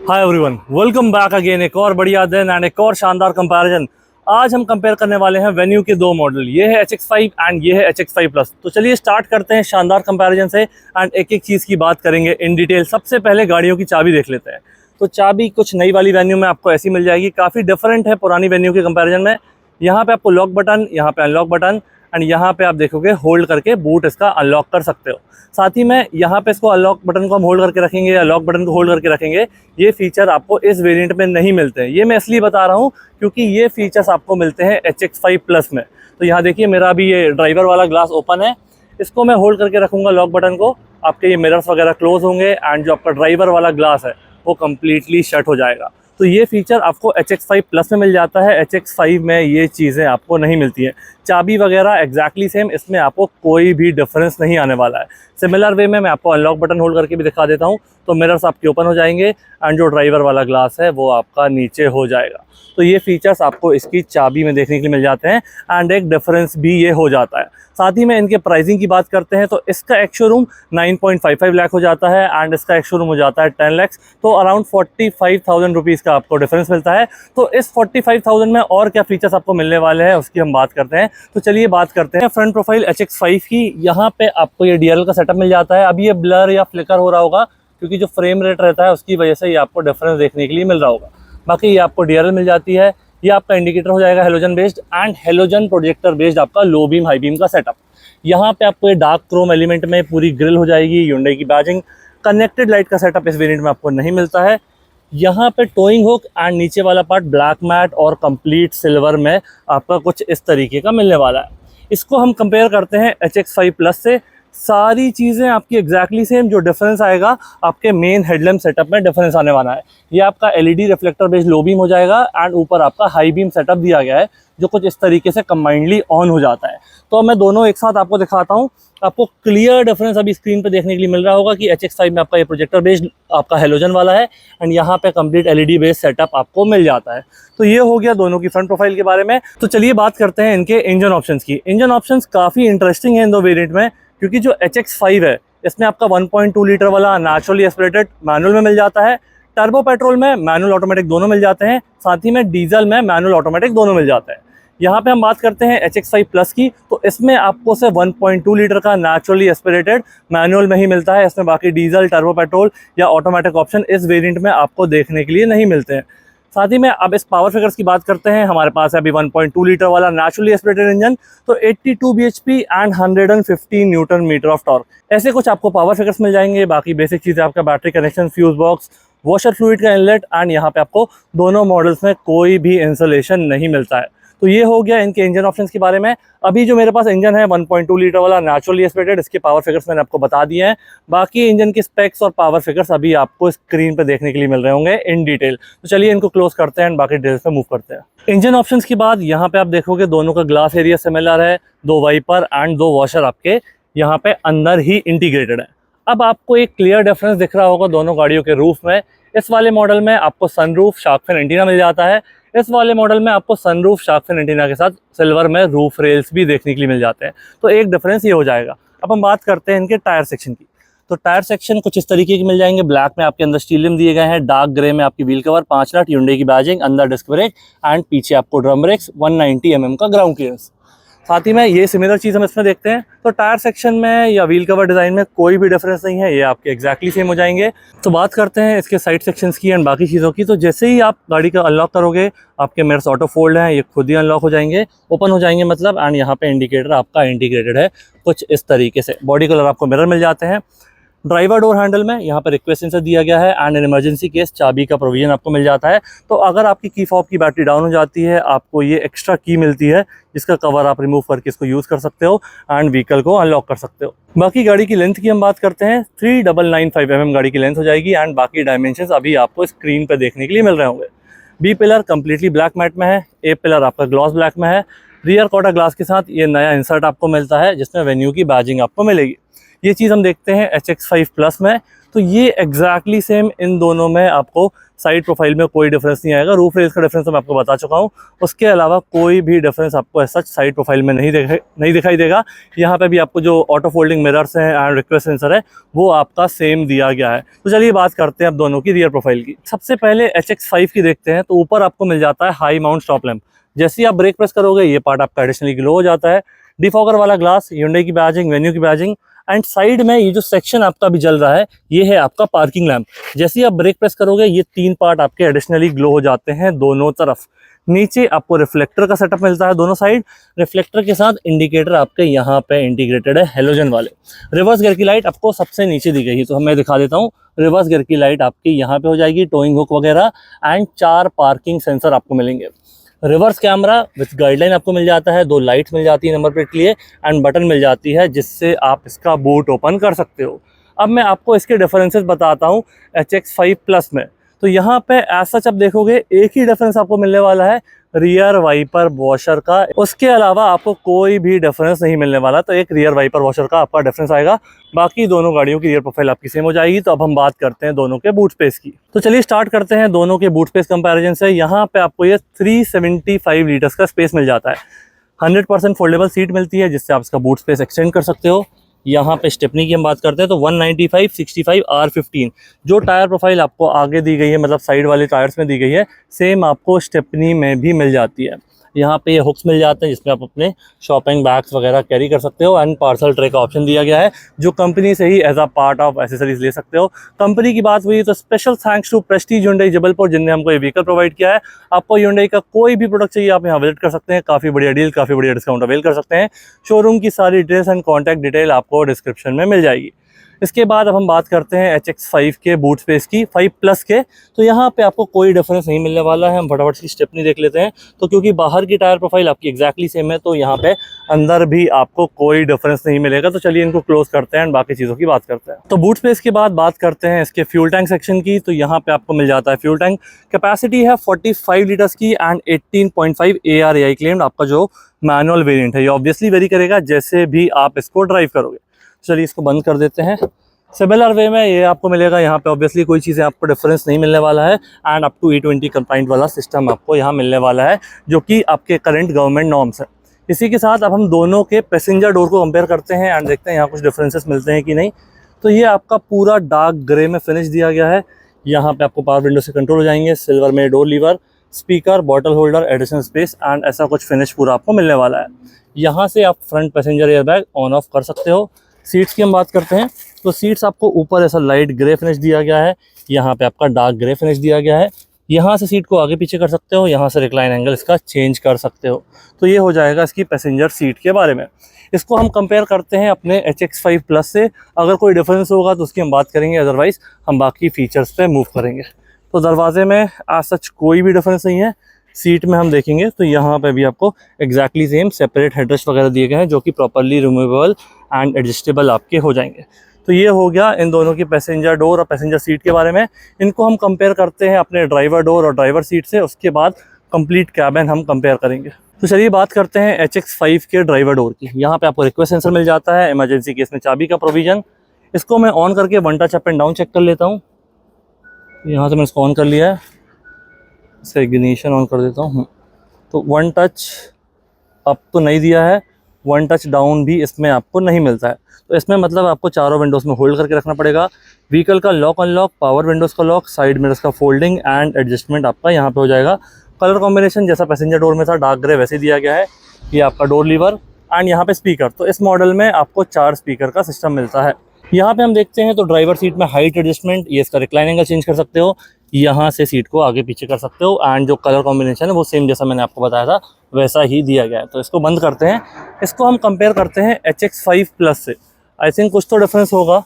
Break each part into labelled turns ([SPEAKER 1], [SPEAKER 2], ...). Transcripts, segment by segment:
[SPEAKER 1] Hi everyone, welcome back again. एक और बढ़िया दिन एंड एक और शानदार कंपैरिजन। आज हम कंपेयर करने वाले हैं वेन्यू के दो मॉडल, ये है HX5 एंड ये है HX5 प्लस। तो चलिए स्टार्ट करते हैं शानदार कंपैरिजन से एंड एक एक चीज़ की बात करेंगे इन डिटेल। सबसे पहले गाड़ियों की चाबी देख लेते हैं। तो चाबी कुछ नई वाली वेन्यू में आपको ऐसी मिल जाएगी, काफ़ी डिफरेंट है पुरानी वेन्यू के कंपेरिजन में। यहाँ पे आपको लॉक बटन, यहाँ पे अनलॉक बटन एंड यहाँ पे आप देखोगे होल्ड करके बूट इसका अनलॉक कर सकते हो। साथ ही में यहाँ पे इसको अनलॉक बटन को हम होल्ड करके रखेंगे या लॉक बटन को होल्ड करके रखेंगे, ये फीचर आपको इस वेरिएंट में नहीं मिलते हैं। ये मैं इसलिए बता रहा हूँ क्योंकि ये फीचर्स आपको मिलते हैं HX5 प्लस में। तो यहाँ देखिए मेरा अभी ये ड्राइवर वाला ग्लास ओपन है, इसको मैं होल्ड करके रखूँगा लॉक बटन को, आपके ये मिरर्स वगैरह क्लोज होंगे एंड जो आपका ड्राइवर वाला ग्लास है वो कम्प्लीटली शट हो जाएगा। तो ये फीचर आपको HX5 प्लस में मिल जाता है, HX5 में ये चीज़ें आपको नहीं मिलती हैं। चाबी वगैरह एग्जैक्टली सेम, इसमें आपको कोई भी डिफरेंस नहीं आने वाला है। सिमिलर वे में मैं आपको अनलॉक बटन होल्ड करके भी दिखा देता हूँ, तो मिरर्स आपके ओपन हो जाएंगे एंड जो ड्राइवर वाला ग्लास है वो आपका नीचे हो जाएगा। तो ये फीचर्स आपको इसकी चाबी में देखने के लिए मिल जाते हैं एंड एक डिफरेंस भी ये हो जाता है। साथ ही में इनके प्राइसिंग की बात करते हैं तो इसका एक शोरूम 9.55 लाख हो जाता है एंड इसका एक शोरूम हो जाता है 10 लाख। तो अराउंड 45,000 रुपीज़ का आपको डिफरेंस मिलता है। तो इस 45,000 में और क्या फीचर्स आपको मिलने वाले हैं उसकी हम बात करते हैं। तो चलिए बात करते हैं फ्रंट प्रोफाइल HX5 की। यहाँ पे आपको ये DRL का सेटअप मिल जाता है। अभी ये ब्लर या फ्लिकर हो रहा होगा क्योंकि जो फ्रेम रेट रहता है उसकी वजह से ये आपको डिफरेंस देखने के लिए मिल रहा होगा। बाकी ये आपको DRL मिल जाती है। ये आपका इंडिकेटर हो जाएगा halogen based and halogen projector based आपका लो बीम हाई बीम का सेटअप। यहाँ पे आपको ये डार्क क्रोम एलिमेंट में पूरी ग्रिल हो जाएगी, Hyundai की बैजिंग। कनेक्टेड लाइट का सेटअप इस वेरिएंट में आपको नहीं मिलता है। यहाँ पे टोइंग हुक एंड नीचे वाला पार्ट ब्लैक मैट और कंप्लीट सिल्वर में आपका कुछ इस तरीके का मिलने वाला है। इसको हम कंपेयर करते हैं HX5 प्लस से। सारी चीज़ें आपकी एग्जैक्टली सेम, जो डिफरेंस आएगा आपके मेन हेडलैम्प सेटअप में डिफरेंस आने वाला है। ये आपका LED reflector based low beam हो जाएगा एंड ऊपर आपका हाई बीम सेटअप दिया गया है जो कुछ इस तरीके से कंबाइंडली ऑन हो जाता है। तो मैं दोनों एक साथ आपको दिखाता हूँ। आपको क्लियर डिफरेंस अभी स्क्रीन पे देखने के लिए मिल रहा होगा कि HX5 में आपका ये प्रोजेक्टर बेस्ड आपका हेलोजन वाला है एंड यहाँ पे कंप्लीट LED बेस्ड सेटअप आपको मिल जाता है। तो ये हो गया दोनों की फ्रंट प्रोफाइल के बारे में। तो चलिए बात करते हैं इनके इंजन ऑप्शंस की। इंजन ऑप्शंस काफ़ी इंटरेस्टिंग है इन दो वेरिएंट में, क्योंकि जो HX5 है इसमें आपका 1.2 लीटर वाला नेचुरली एस्पिरेटेड मैनुअल में मिल जाता है। टर्बो पेट्रोल में मैनुअल ऑटोमेटिक दोनों मिल जाते हैं, साथ ही में डीजल में मैनुअल ऑटोमेटिक दोनों मिल जाते हैं। यहाँ पे हम बात करते हैं HX5 प्लस की, तो इसमें आपको सिर्फ 1.2 लीटर का नेचुरली एस्पिरेटेड मैनुअल में ही मिलता है। इसमें बाकी डीजल, टर्बो पेट्रोल या ऑटोमेटिक ऑप्शन इस वेरिएंट में आपको देखने के लिए नहीं मिलते हैं। साथ ही में अब इस पावर फिगर्स की बात करते हैं। हमारे पास है अभी 1.2 लीटर वाला नेचुरली एस्पिरेटेड इंजन, तो 82 bhp and 115 newton metre of torque, ऐसे कुछ आपको पावर फिगर्स मिल जाएंगे। बाकी बेसिक चीज़ें आपका battery connection, fuse box, washer fluid का इनलेट एंड यहाँ पे आपको दोनों मॉडल्स में कोई भी इंसुलेशन नहीं मिलता है। तो ये हो गया इनके इंजन ऑप्शंस के बारे में। अभी जो मेरे पास इंजन है 1.2 लीटर वाला नेचुरली एस्पिरेटेड, इसके पावर फिगर्स मैंने आपको बता दिए हैं। बाकी इंजन की स्पेक्स और पावर फिगर्स अभी आपको स्क्रीन पे देखने के लिए मिल रहे होंगे इन डिटेल। तो चलिए इनको क्लोज करते हैं एंड बाकी डिटेल्स पे मूव करते हैं। इंजन ऑप्शंस के बाद यहाँ पे आप देखोगे दोनों का ग्लास एरिया सिमिलर है, 2 वाइपर एंड 2 वॉशर आपके यहाँ पे अंदर ही इंटीग्रेटेड है। अब आपको एक क्लियर डिफरेंस दिख रहा होगा दोनों गाड़ियों के रूफ में। इस वाले मॉडल में आपको सनरूफ, शार्क फिन एंटीना मिल जाता है। इस वाले मॉडल में आपको सनरूफ, शार्क फिन एंटीना के साथ सिल्वर में रूफ रेल्स भी देखने के लिए मिल जाते हैं। तो एक डिफरेंस ये हो जाएगा। अब हम बात करते हैं इनके टायर सेक्शन की। तो टायर सेक्शन कुछ इस तरीके के मिल जाएंगे। ब्लैक में आपके अंदर स्टील रिम दिए गए हैं, डार्क ग्रे में आपकी व्हील कवर, 5 नट, Hyundai की बैजिंग, अंदर डिस्क ब्रेक एंड पीछे आपको ड्रम ब्रेक्स, 190 mm का ग्राउंड क्लियरेंस। साथ ही में ये सिमिलर चीज़ हम इसमें देखते हैं। तो टायर सेक्शन में या व्हील कवर डिज़ाइन में कोई भी डिफरेंस नहीं है, ये आपके एग्जैक्टली सेम हो जाएंगे। तो बात करते हैं इसके साइड सेक्शंस की एंड बाकी चीज़ों की। तो जैसे ही आप गाड़ी का अनलॉक करोगे, आपके मिरर्स ऑटो फोल्ड हैं, ये खुद ही अनलॉक हो जाएंगे, ओपन हो जाएंगे मतलब। एंड यहाँ पे इंडिकेटर आपका इंटीग्रेटेड है कुछ इस तरीके से। बॉडी कलर आपको मिरर मिल जाते हैं। ड्राइवर डोर हैंडल में यहाँ पर रिक्वेस्ट सेंसर दिया गया है एंड इन इमरजेंसी केस चाबी का प्रोविजन आपको मिल जाता है। तो अगर आपकी की फॉब की बैटरी डाउन हो जाती है, आपको ये एक्स्ट्रा की मिलती है जिसका कवर आप रिमूव करके इसको यूज़ कर सकते हो एंड व्हीकल को अनलॉक कर सकते हो। बाकी गाड़ी की लेंथ की हम बात करते हैं, 3995 mm गाड़ी की लेंथ हो जाएगी एंड बाकी डायमेंशंस अभी आपको स्क्रीन पर देखने के लिए मिल रहे होंगे। B pillar completely black matte में है, ए पिलर आपका ग्लॉस ब्लैक में है। रियर क्वार्टर ग्लास के साथ ये नया इंसर्ट आपको मिलता है जिसमें वेन्यू की बैजिंग आपको मिलेगी। ये चीज़ हम देखते हैं HX5 प्लस में। तो ये एग्जैक्टली सेम इन दोनों में आपको साइड प्रोफाइल में कोई डिफरेंस नहीं आएगा। रूफ रेल्स का डिफरेंस तो मैं आपको बता चुका हूँ, उसके अलावा कोई भी डिफरेंस आपको ऐसा साइड प्रोफाइल में नहीं दिखाई देगा। यहाँ पे भी आपको जो ऑटो फोल्डिंग मिरर्स हैं एंड रिक्वेस्ट सेंसर है वो आपका सेम दिया गया है। तो चलिए बात करते हैं अब दोनों की रियर प्रोफाइल की। सबसे पहले HX5 की देखते हैं। तो ऊपर आपको मिल जाता है हाई माउंट स्टॉप लैंप। जैसे ही आप ब्रेक प्रेस करोगे ये पार्ट आपका एडिशनली ग्लो हो जाता है। डिफॉगर वाला ग्लास, Hyundai की बैजिंग, वेन्यू की बैजिंग एंड साइड में ये जो सेक्शन आपका भी जल रहा है ये है आपका पार्किंग लैंप। जैसे ही आप ब्रेक प्रेस करोगे ये 3 पार्ट आपके एडिशनली ग्लो हो जाते हैं दोनों तरफ। नीचे आपको रिफ्लेक्टर का सेटअप मिलता है दोनों साइड। रिफ्लेक्टर के साथ इंडिकेटर आपके यहाँ पे इंटीग्रेटेड है हेलोजन वाले। रिवर्स गियर की लाइट आपको सबसे नीचे दी गई है, तो मैं दिखा देता हूँ। रिवर्स गियर की लाइट आपकी यहाँ पे हो जाएगी, टोइंग हुक वगैरह एंड 4 पार्किंग सेंसर आपको मिलेंगे। रिवर्स कैमरा विथ गाइडलाइन आपको मिल जाता है, 2 लाइट्स मिल जाती है नंबर प्लेट के लिए एंड बटन मिल जाती है जिससे आप इसका बूट ओपन कर सकते हो। अब मैं आपको इसके डिफरेंसेस बताता हूँ HX5 प्लस में। तो यहाँ पे ऐसा जब देखोगे एक ही डिफरेंस आपको मिलने वाला है रियर वाइपर वॉशर का, उसके अलावा आपको कोई भी डिफरेंस नहीं मिलने वाला। तो एक रियर वाइपर वॉशर का आपका डिफरेंस आएगा, बाकी दोनों गाड़ियों की रियर प्रोफाइल आपकी सेम हो जाएगी। तो अब हम बात करते हैं दोनों के बूट स्पेस की। तो चलिए स्टार्ट करते हैं दोनों के बूट स्पेस कंपैरिजन से। यहाँ पे आपको ये 375 लीटर्स का स्पेस मिल जाता है। 100% फोल्डेबल सीट मिलती है जिससे आप इसका बूट स्पेस एक्सटेंड कर सकते हो। यहाँ पे स्टेपनी की हम बात करते हैं तो 195, 65, R15 जो टायर प्रोफाइल आपको आगे दी गई है, मतलब साइड वाले टायर्स में दी गई है, सेम आपको स्टेपनी में भी मिल जाती है। यहाँ पे ये हुक्स मिल जाते हैं जिसमें आप अपने शॉपिंग बैग्स वगैरह कैरी कर सकते हो एंड पार्सल ट्रे का ऑप्शन दिया गया है जो कंपनी से ही as a part of accessories ले सकते हो। कंपनी की बात हुई तो special thanks to Prestige Hyundai Jabalpur जिनने हमको ये व्हीकल प्रोवाइड किया है। आपको Hyundai का कोई भी प्रोडक्ट चाहिए आप यहाँ विजिट कर सकते हैं, काफ़ी बढ़िया डील, काफ़ी बढ़िया डिस्काउंट अवेल कर सकते हैं। शोरूम की सारी डिटेल्स एंड कॉन्टैक्ट डिटेल आपको डिस्क्रिप्शन में मिल जाएगी। इसके बाद अब हम बात करते हैं HX5 के बूट स्पेस की 5 प्लस के। तो यहाँ पे आपको कोई डिफरेंस नहीं मिलने वाला है। हम फटाफट की स्टेपनी देख लेते हैं। तो क्योंकि बाहर की टायर प्रोफाइल आपकी एग्जैक्टली सेम है तो यहाँ पे अंदर भी आपको कोई डिफरेंस नहीं मिलेगा। तो चलिए इनको क्लोज करते हैं एंड बाकी चीज़ों की बात करते हैं। तो बूट स्पेस के बाद बात करते हैं इसके फ्यूल टैंक सेक्शन की। तो यहाँ पे आपको मिल जाता है फ्यूल टैंक। कैपेसिटी है 45 लीटर्स की एंड 18.5 ARAI क्लेम्ड। आपका जो मैनुअल वेरिएंट है ये ऑब्वियसली वेरी करेगा जैसे भी आप इसको ड्राइव करोगे। चलिए इसको बंद कर देते हैं। सिमिलर वे में ये आपको मिलेगा। यहाँ पे ऑब्वियसली कोई चीज़ें आपको डिफरेंस नहीं मिलने वाला है and up to E20 compliant वाला सिस्टम आपको यहाँ मिलने वाला है जो कि आपके करंट गवर्नमेंट नॉर्म्स है। इसी के साथ अब हम दोनों के पैसेंजर डोर को कंपेयर करते हैं एंड देखते हैं यहाँ कुछ डिफरेंसेस मिलते हैं कि नहीं। तो ये आपका पूरा डार्क ग्रे में फिनिश दिया गया है। यहाँ पे आपको पावर विंडो से कंट्रोल हो जाएंगे, सिल्वर में door lever, speaker, bottle holder, additional space and ऐसा कुछ फिनिश पूरा आपको मिलने वाला है। यहाँ से आप front passenger airbag on off कर सकते हो। सीट्स की हम बात करते हैं तो सीट्स आपको ऊपर ऐसा लाइट ग्रे फिनिश दिया गया है, यहाँ पे आपका डार्क ग्रे फिनिश दिया गया है। यहाँ से सीट को आगे पीछे कर सकते हो, यहाँ से रिक्लाइन एंगल इसका चेंज कर सकते हो। तो ये हो जाएगा इसकी पैसेंजर सीट के बारे में। इसको हम कंपेयर करते हैं अपने HX5 प्लस से। अगर कोई डिफरेंस होगा तो उसकी हम बात करेंगे, अदरवाइज़ हम बाकी फीचर्स पे मूव करेंगे। तो दरवाजे में आज सच कोई भी डिफरेंस नहीं है। सीट में हम देखेंगे तो यहाँ पे भी आपको एग्जैक्टली सेम सेपरेट हेडरेस्ट वगैरह दिए गए हैं जो कि प्रॉपर्ली रिमूवेबल एंड एडजस्टेबल आपके हो जाएंगे। तो ये हो गया इन दोनों की पैसेंजर डोर और पैसेंजर सीट के बारे में। इनको हम कंपेयर करते हैं अपने ड्राइवर डोर और ड्राइवर सीट से, उसके बाद कंप्लीट कैबिन हम कंपेयर करेंगे। तो चलिए बात करते हैं HX5 के ड्राइवर डोर की। यहाँ पे आपको रिक्वेस्ट सेंसर मिल जाता है, इमरजेंसी केस में चाबी का प्रोविजन। इसको मैं ऑन करके one touch up and down check कर लेता हूँ। यहाँ से मैंने इसको ऑन कर लिया है, इसका इग्निशन ऑन कर देता हूँ। तो वन टच अप तो नहीं दिया है, वन टच डाउन भी इसमें आपको नहीं मिलता है। तो इसमें मतलब आपको चारों विंडोज़ में होल्ड करके रखना पड़ेगा। व्हीकल का लॉक अनलॉक, पावर विंडोज़ का लॉक, साइड मिरर्स का फोल्डिंग एंड एडजस्टमेंट आपका यहाँ पे हो जाएगा। कलर कॉम्बिनेशन जैसा पैसेंजर डोर में था डार्क ग्रे वैसे दिया गया है। ये आपका डोर लीवर एंड यहाँ पे स्पीकर। तो इस मॉडल में आपको 4 स्पीकर का सिस्टम मिलता है। यहाँ पे हम देखते हैं तो ड्राइवर सीट में हाइट एडजस्टमेंट, ये इसका रिक्लाइन एंगल चेंज कर सकते हो, यहाँ से सीट को आगे पीछे कर सकते हो एंड जो कलर कॉम्बिनेशन है वो सेम जैसा मैंने आपको बताया था वैसा ही दिया गया है। तो इसको बंद करते हैं। इसको हम कंपेयर करते हैं HX5 प्लस से। आई थिंक कुछ तो डिफरेंस होगा,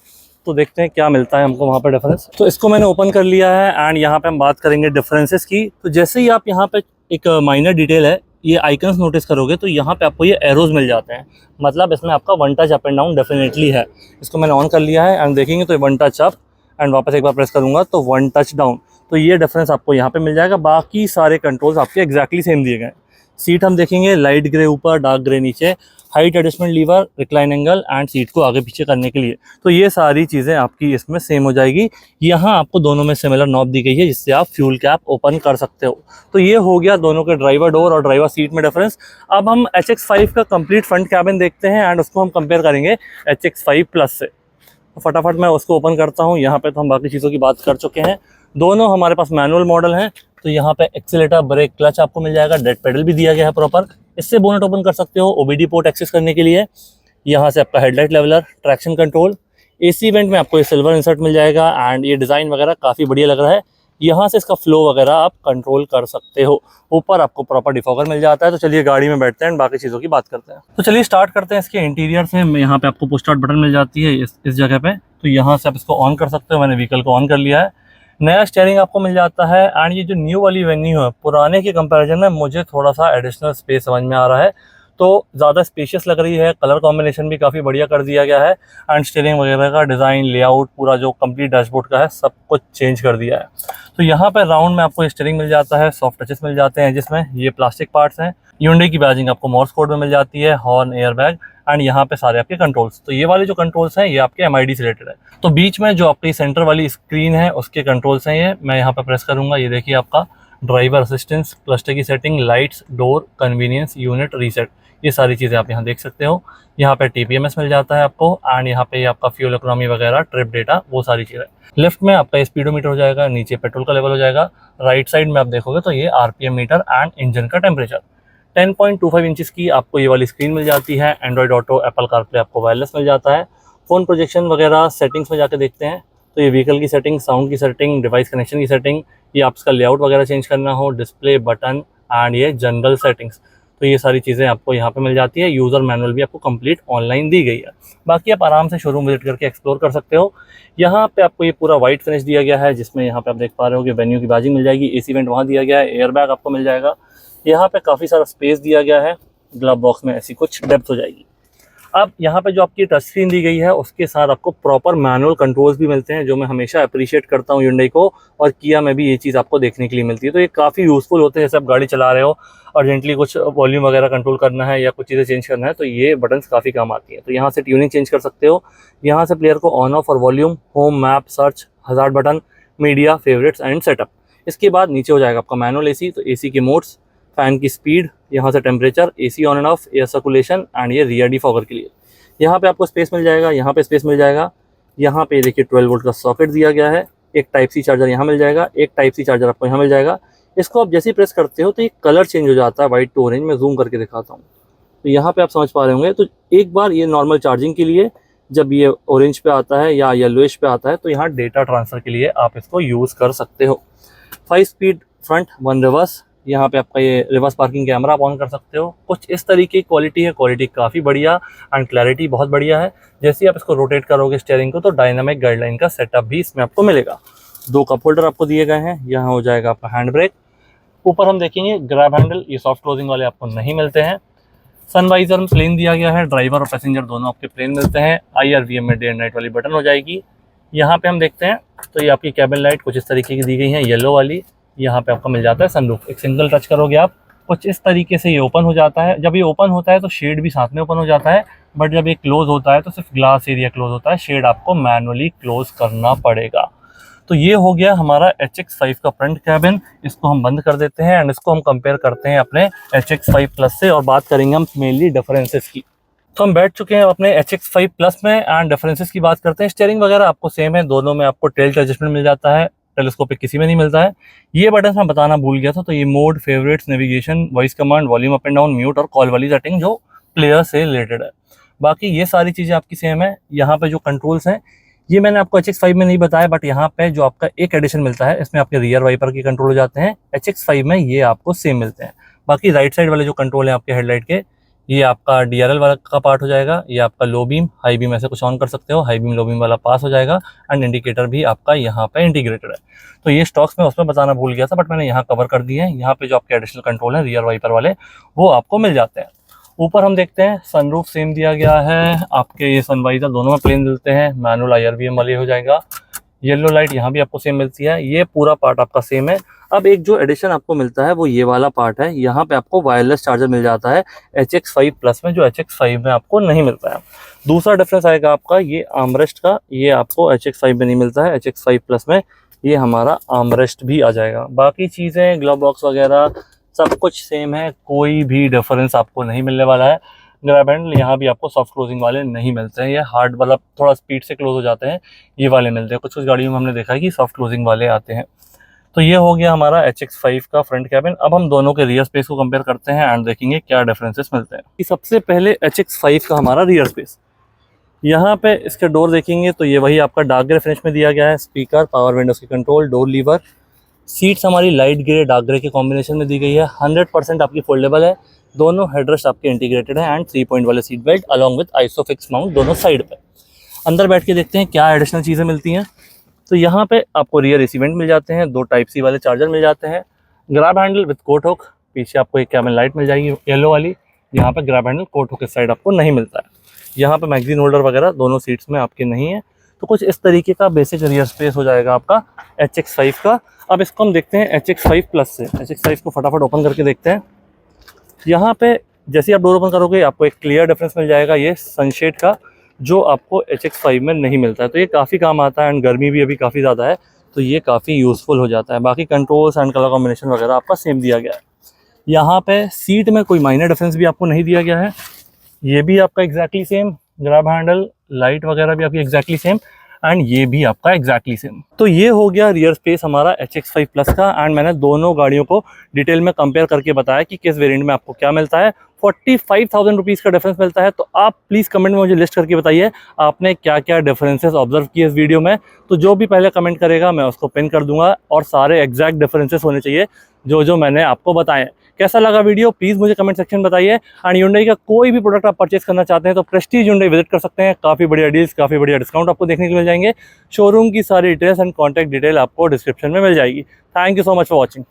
[SPEAKER 1] तो देखते हैं क्या मिलता है हमको वहाँ पे डिफरेंस। तो इसको मैंने ओपन कर लिया है एंड यहाँ पे हम बात करेंगे डिफरेंसेस की। तो जैसे ही आप यहाँ पे एक माइनर डिटेल है, ये आइकन्स नोटिस करोगे तो यहाँ पे आपको ये एरोज मिल जाते हैं, मतलब इसमें आपका one touch up and down definitely है। इसको मैंने ऑन कर लिया है एंड देखेंगे तो वन टच अप एंड वापस एक बार प्रेस करूँगा तो वन टच डाउन। तो ये डिफरेंस आपको यहाँ पे मिल जाएगा। बाकी सारे कंट्रोल्स आपके एग्जैक्टली सेम दिए गए हैं। सीट हम देखेंगे लाइट ग्रे ऊपर, डार्क ग्रे नीचे। Height adjustment lever, recline angle and seat को आगे पीछे करने के लिए। तो ये सारी चीज़ें आपकी इसमें सेम हो जाएगी। यहाँ आपको दोनों में सिमिलर नॉब दी गई है जिससे आप फ्यूल कैप ओपन कर सकते हो। तो ये हो गया दोनों के ड्राइवर डोर और ड्राइवर सीट में डिफरेंस। अब हम HX5 का कंप्लीट फ्रंट कैबिन देखते हैं एंड उसको हम कंपेयर करेंगे HX5 प्लस से। तो फटाफट मैं उसको ओपन करता हूँ। यहाँ पे तो हम बाकी चीज़ों की बात कर चुके हैं। दोनों हमारे पास मैनुअल मॉडल हैं। तो यहाँ पे एक्सीलेटर, ब्रेक, क्लच आपको मिल जाएगा। डेड पेडल भी दिया गया है प्रॉपर। इससे बोनेट ओपन कर सकते हो OBD पोर्ट एक्सेस करने के लिए। यहाँ से आपका headlight leveller, traction control, AC went में आपको ये सिल्वर इंसर्ट मिल जाएगा एंड ये डिज़ाइन वगैरह काफ़ी बढ़िया लग रहा है। यहाँ से इसका फ्लो वगैरह आप कंट्रोल कर सकते हो। ऊपर आपको प्रॉपर डिफॉगर मिल जाता है। तो चलिए गाड़ी में बैठते हैं, बाकी चीज़ों की बात करते हैं। तो चलिए स्टार्ट करते हैं इसके इंटीरियर से। यहाँ पे आपको पुश स्टार्ट बटन मिल जाती है इस जगह पे। तो यहाँ से आप इसको ऑन कर सकते हो। मैंने व्हीकल को ऑन कर लिया है। नया स्टीयरिंग आपको मिल जाता है एंड ये जो न्यू वाली वेन्यू है, पुराने के कंपैरिजन में मुझे थोड़ा सा एडिशनल स्पेस समझ में आ रहा है। तो ज़्यादा स्पेशियस लग रही है। कलर कॉम्बिनेशन भी काफ़ी बढ़िया कर दिया गया है एंड स्टीयरिंग वगैरह का डिज़ाइन, लेआउट, पूरा जो कंप्लीट डैशबोर्ड का है सब कुछ चेंज कर दिया है। तो यहाँ पर राउंड में आपको स्टीयरिंग मिल जाता है, सॉफ्ट टचेस मिल जाते हैं जिसमें ये प्लास्टिक पार्ट्स हैं। Hyundai की बैजिंग आपको मॉर्स कोड में मिल जाती है, हॉर्न, एयरबैग एंड यहाँ पे सारे आपके कंट्रोल्स। तो ये वाले जो कंट्रोल्स हैं ये आपके MID से रिलेटेड है। तो बीच में जो आपकी सेंटर वाली स्क्रीन है उसके कंट्रोल्स हैं ये। मैं यहाँ पे प्रेस करूँगा, ये देखिए आपका ड्राइवर असिस्टेंस, क्लस्टर की setting, lights, door, convenience, unit, reset, ये सारी चीज़ें आप यहाँ देख सकते हो। यहाँ पे TPMS मिल जाता है आपको एंड यहाँ पे आपका फ्यूल इकोनॉमी वगैरह, ट्रिप डेटा, वो सारी चीज़ें। लेफ्ट में आपका स्पीडोमीटर हो जाएगा, नीचे पेट्रोल का लेवल हो जाएगा। राइट साइड में आप देखोगे तो ये RPM मीटर एंड इंजन का टेम्परेचर। 10.25 इंचज़ की आपको ये वाली स्क्रीन मिल जाती है। एंड्रॉइड ऑटो, एप्पल कारप्ले आपको वायरलेस मिल जाता है। फ़ोन प्रोजेक्शन वगैरह सेटिंग्स में जाकर देखते हैं। तो ये व्हीकल की सेटिंग, साउंड की सेटिंग, डिवाइस कनेक्शन की सेटिंग, ये आपका लेआउट वगैरह चेंज करना हो, डिस्प्ले, बटन एंड ये जनरल सेटिंग्स। तो ये सारी चीज़ें आपको यहाँ पे मिल जाती है। यूज़र मैनुअल भी आपको कंप्लीट ऑनलाइन दी गई है। बाकी आप आराम से शोरूम विजिट करके एक्सप्लोर कर सकते हो। यहाँ पे आपको ये पूरा वाइट फिनिश दिया गया है जिसमें यहाँ पे आप देख पा रहे हो कि वेन्यू की बैजिंग मिल जाएगी। AC वेंट वहाँ दिया गया है, एयरबैग आपको मिल जाएगा। यहाँ पे काफ़ी सारा स्पेस दिया गया है। ग्लव बॉक्स में ऐसी कुछ डेप्थ हो जाएगी। अब यहाँ पे जो आपकी टच स्क्रीन दी गई है उसके साथ आपको प्रॉपर मैनुअल कंट्रोल्स भी मिलते हैं, जो मैं हमेशा अप्रिशिएट करता हूँ Hyundai को, और किया में भी ये चीज़ आपको देखने के लिए मिलती है। तो ये काफ़ी यूज़फुल होते हैं। जैसे आप गाड़ी चला रहे हो, अर्जेंटली कुछ वॉल्यूम वगैरह कंट्रोल करना है या कुछ चीज़ें चेंज करना है, तो ये बटन्स काफ़ी काम आती हैं। तो यहाँ से ट्यूनिंग चेंज कर सकते हो। यहाँ से प्लेयर को ऑन ऑफ और volume, home, map, search, hazard button, media, favourites and setup. इसके बाद नीचे हो जाएगा आपका मैनुअल AC। तो AC के मोड्स, फ़ैन की स्पीड, यहाँ से temperature, AC on end of, air circulation and ये रियर डिफॉगर के लिए। यहाँ पे आपको स्पेस मिल जाएगा, यहाँ पे स्पेस मिल जाएगा। यहाँ पे देखिए 12 वोल्ट का सॉकेट दिया गया है। एक टाइप सी चार्जर यहाँ मिल जाएगा, एक टाइप सी चार्जर आपको यहाँ मिल जाएगा। इसको आप जैसे ही प्रेस करते हो तो ये कलर चेंज हो जाता है, वाइट टू ऑरेंज। मैं जूम करके दिखाता हूँ। तो यहाँ पे आप समझ पा रहे होंगे। तो एक बार ये नॉर्मल चार्जिंग के लिए, जब ये ऑरेंज पे आता है या येलोइश पे आता है, तो यहाँ डेटा ट्रांसफ़र के लिए आप इसको यूज़ कर सकते हो। 5 स्पीड फ्रंट, 1 रिवर्स। यहाँ पे आपका ये रिवर्स पार्किंग कैमरा आप ऑन कर सकते हो। कुछ इस तरीके की क्वालिटी है, क्वालिटी काफ़ी बढ़िया एंड क्लैरिटी बहुत बढ़िया है। जैसे ही आप इसको रोटेट करोगे स्टीयरिंग को, तो डायनामिक गाइडलाइन का सेटअप भी इसमें आपको मिलेगा। 2 कप होल्डर आपको दिए गए हैं। यहाँ हो जाएगा आपका हैंड ब्रेक। ऊपर हम देखेंगे ग्रैब हैंडल, ये सॉफ्ट क्लोजिंग वाले आपको नहीं मिलते हैं। सनवाइजर में प्लेन दिया गया है, ड्राइवर और पैसेंजर दोनों आपके प्लेन मिलते हैं। IRVM में डे एंड नाइट वाली बटन हो जाएगी। यहाँ पे हम देखते हैं तो ये आपकी कैबिन लाइट कुछ इस तरीके की दी गई है, येलो वाली। यहाँ पे आपको मिल जाता है सनरूफ। एक सिंगल टच करोगे आप, कुछ इस तरीके से ये ओपन हो जाता है। जब ये ओपन होता है तो शेड भी साथ में ओपन हो जाता है, बट जब ये क्लोज होता है तो सिर्फ ग्लास एरिया क्लोज होता है, शेड आपको मैनुअली क्लोज करना पड़ेगा। तो ये हो गया हमारा HX5 का फ्रंट कैबिन। इसको हम बंद कर देते हैं एंड इसको हम कंपेयर करते हैं अपने HX5 प्लस से, और बात करेंगे हम मेनली डिफरेंसेस की। तो हम बैठ चुके हैं अपने HX5 प्लस में एंड डिफरेंसेस की बात करते हैं। स्टीयरिंग वगैरह आपको सेम है, दोनों में आपको टिल्ट एडजस्टमेंट मिल जाता है, टेलीस्कोपिक किसी में नहीं मिलता है। ये बटन मैं बताना भूल गया था। तो ये mode, favourites, navigation, voice command, volume up and down, mute और कॉल वाली सेटिंग जो प्लेयर से रिलेटेड है। बाकी ये सारी चीज़ें आपकी सेम है। यहाँ पे जो कंट्रोल्स हैं ये मैंने आपको HX5 में नहीं बताया, बट यहाँ पे जो आपका एक एडिशन मिलता है इसमें आपके रियर वाइपर के कंट्रोल हो जाते हैं। HX5 में ये आपको सेम मिलते हैं। बाकी राइट साइड वाले जो कंट्रोल हैं आपके हेडलाइट के, ये आपका DRL वाला का पार्ट हो जाएगा। ये आपका लो बीम, हाई बीम ऐसे कुछ ऑन कर सकते हो, हाई बीम लो बीम वाला पास हो जाएगा एंड इंडिकेटर भी आपका यहाँ पे इंटीग्रेटेड है। तो ये स्टॉक्स में उसमें बताना भूल गया था, बट मैंने यहाँ कवर कर दिए हैं। यहाँ पे जो आपके एडिशनल कंट्रोल हैं रियर वाइपर वाले, वो आपको मिल जाते हैं। ऊपर हम देखते हैं सनरूफ सेम दिया गया है। आपके ये सनवाइजर दोनों में प्लेन मिलते हैं, मैनुअल IRVM वाली हो जाएगा। येलो लाइट यहाँ भी आपको सेम मिलती है, ये पूरा पार्ट आपका सेम है। अब एक जो एडिशन आपको मिलता है वो ये वाला पार्ट है, यहाँ पे आपको वायरलेस चार्जर मिल जाता है HX5 प्लस में, जो HX5 में आपको नहीं मिलता है। दूसरा डिफरेंस आएगा आपका ये आर्मरेस्ट का, ये आपको HX5 में नहीं मिलता है, HX5 प्लस में ये हमारा आर्मरेस्ट भी आ जाएगा। बाकी चीज़ें ग्लव बॉक्स वगैरह सब कुछ सेम है, कोई भी डिफरेंस आपको नहीं मिलने वाला है। ग्रैब हैंडल यहाँ भी आपको सॉफ्ट क्लोजिंग वाले नहीं मिलते हैं, ये हार्ड वाला थोड़ा स्पीड से क्लोज हो जाते हैं, ये वाले मिलते हैं। कुछ कुछ गाड़ियों में हमने देखा है कि सॉफ्ट क्लोजिंग वाले आते हैं। तो ये हो गया हमारा HX5 का फ्रंट कैबिन। अब हम दोनों के रियर स्पेस को कंपेयर करते हैं एंड देखेंगे क्या डिफरेंसेस मिलते हैं। कि सबसे पहले HX5 का हमारा रियर स्पेस, यहाँ पे इसके डोर देखेंगे तो ये वही आपका डार्क ग्रे फिनिश में दिया गया है। स्पीकर, पावर विंडोज की कंट्रोल, डोर लीवर, सीट्स हमारी लाइट ग्रे डार्क ग्रे के कॉम्बिनेशन में दी गई है। 100% आपकी फोल्डेबल है, दोनों हेडरेस्ट आपके इंटीग्रेटेड है एंड 3 पॉइंट वाले seat belt along with isofix mount दोनों साइड पे। अंदर बैठ के देखते हैं क्या एडिशनल चीज़ें मिलती हैं। तो यहाँ पे आपको रियर एसी वेंट मिल जाते हैं, 2 टाइप सी वाले चार्जर मिल जाते हैं, grab handle with coat hook, पीछे आपको एक कैबिन लाइट मिल जाएगी येलो वाली। यहाँ पे ग्रैब हैंडल कोट हुक इस साइड आपको नहीं मिलता है। यहाँ पे मैगजीन होल्डर वगैरह दोनों सीट्स में आपके नहीं है। तो कुछ इस तरीके का बेसिक रियर स्पेस हो जाएगा आपका HX5 का। अब इसको हम देखते हैं HX5 प्लस से। HX5 को फटाफट ओपन करके देखते हैं। यहाँ पे जैसे आप डोर ओपन करोगे आपको एक क्लियर डिफरेंस मिल जाएगा ये सनशेड का, जो आपको HX5 में नहीं मिलता है। तो ये काफ़ी काम आता है एंड गर्मी भी अभी काफ़ी ज़्यादा है, तो ये काफ़ी यूज़फुल हो जाता है। बाकी कंट्रोल्स एंड कलर कॉम्बिनेशन वगैरह आपका सेम दिया गया है। यहाँ पे सीट में कोई माइनर डिफरेंस भी आपको नहीं दिया गया है, ये भी आपका exactly same. Grab handle, light वगैरह भी आपकी एग्जैक्टली सेम एंड ये भी आपका एग्जैक्टली सेम। तो ये हो गया रियर स्पेस हमारा HX5 प्लस का एंड मैंने दोनों गाड़ियों को डिटेल में कंपेयर करके बताया कि किस वेरिएंट में आपको क्या मिलता है। 45,000 रुपीज़ का डिफरेंस मिलता है। तो आप प्लीज़ कमेंट में मुझे लिस्ट करके बताइए आपने क्या क्या डिफरेंसेस ऑब्जर्व किए इस वीडियो में। तो जो भी पहले कमेंट करेगा मैं उसको पिन कर दूंगा और सारे एग्जैक्ट डिफरेंसेस होने चाहिए जो जो मैंने आपको बताए। कैसा लगा वीडियो प्लीज़ मुझे कमेंट सेक्शन में बताइए। एंड Hyundai का कोई भी प्रोडक्ट आप परचेस करना चाहते हैं तो प्रेस्टीज Hyundai विजिट कर सकते हैं, काफ़ी बढ़िया डील्स, काफ़ी बढ़िया डिस्काउंट आपको देखने को मिल जाएंगे। शोरूम की सारी डिटेल्स एंड कॉन्टैक्ट डिटेल आपको डिस्क्रिप्शन में मिल जाएगी। Thank you so much for watching.